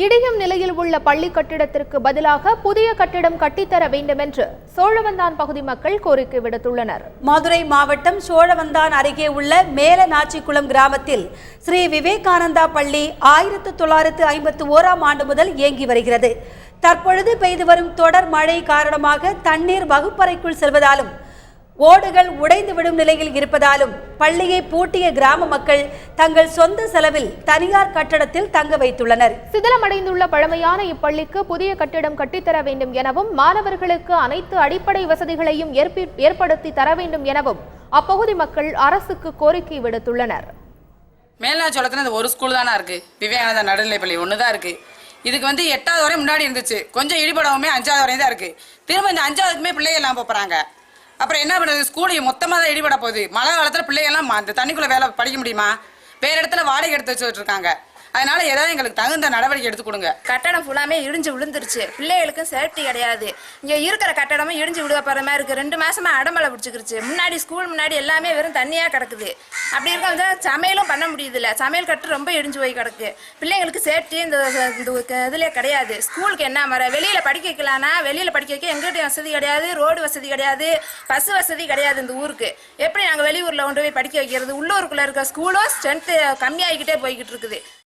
இடியும் நிலையில் உள்ள பள்ளி கட்டிடத்திற்கு பதிலாக புதிய கட்டிடம் கட்டித்தர வேண்டும் என்று சோழவந்தான் பகுதி மக்கள் கோரிக்கை விடுத்துள்ளனர். மதுரை மாவட்டம் சோழவந்தான் அருகே உள்ள மேலநாச்சிக்குளம் கிராமத்தில் ஸ்ரீ விவேகானந்தா பள்ளி 1951ஆம் ஆண்டு முதல் இயங்கி வருகிறது. தற்பொழுது பெய்து வரும் தொடர் மழை காரணமாக தண்ணீர் வகுப்பறைக்குள் செல்வதாலும் ஓடுகள் உடைந்துவிடும் நிலையில் இருப்பதாலும் பள்ளியை பூட்டிய கிராம மக்கள் தங்கள் சொந்த செலவில் தனியார் கட்டடத்தில் தங்க வைத்துள்ளனர். சிதிலமடைந்துள்ள பழமையான இப்பள்ளிக்கு புதிய கட்டிடம் கட்டித்தர வேண்டும் எனவும் மாணவர்களுக்கு அனைத்து அடிப்படை வசதிகளையும் ஏற்படுத்தி தர வேண்டும் எனவும் அப்பகுதி மக்கள் அரசுக்கு கோரிக்கை விடுத்துள்ளனர். மேல்நாச்சோளத்துல இந்த ஒரு ஸ்கூல் தானே இருக்கு, விவேகானந்தா நடுநிலைப்பள்ளி ஒன்று தான் இருக்கு. இதுக்கு 8வது வரை முன்னாடி இருந்துச்சு, கொஞ்சம் இடிபடவுமே 5வது வரையும் தான் இருக்கு. திரும்ப இந்த 5வதுக்குமே பிள்ளைகள் எல்லாம் போறாங்க. அப்புறம் என்ன பண்ணுறது, ஸ்கூலையும் மொத்தமாக தான் இடிபட போகுது. மழை காலத்தில் பிள்ளைகள்லாம் அந்த தண்ணிக்குள்ளே வேலை படிக்க முடியுமா? வேறு இடத்துல வாடகை எடுத்து வச்சுட்டு இருக்காங்க. அதனால ஏதாவது எங்களுக்கு தகுந்த நடவடிக்கை எடுத்து கொடுங்க. கட்டடம் ஃபுல்லாமே இடிஞ்சு விழுந்துருச்சு, பிள்ளைகளுக்கும் சேஃப்டி கிடையாது. இங்கே இருக்கிற கட்டடமும் இடிஞ்சு விழுக போகிற மாதிரி இருக்குது. 2 மாசமா அடமலை பிடிச்சிக்கிருச்சு. முன்னாடி ஸ்கூல் முன்னாடி எல்லாமே வெறும் தண்ணியாக கிடக்குது. அப்படி இருக்க சமையலும் பண்ண முடியுதில்ல, சமையல் கட்டு ரொம்ப இடிஞ்சு போய் கிடக்கு. பிள்ளைங்களுக்கு சேஃப்டி இந்த இதில் கிடையாது. ஸ்கூலுக்கு என்ன மாதிரி வெளியில் படிக்க வைக்கலான்னா வெளியில் படிக்க வைக்க எங்கிட்ட வசதி கிடையாது, ரோடு வசதி கிடையாது, பஸ் வசதி கிடையாது. இந்த ஊருக்கு எப்படி நாங்கள் வெளியூரில் கொண்டு போய் படிக்க வைக்கிறது? உள்ளூருக்குள்ளே இருக்க ஸ்கூலும் ஸ்ட்ரென்த்து கம்மியாகிக்கிட்டே போய்கிட்டு இருக்குது.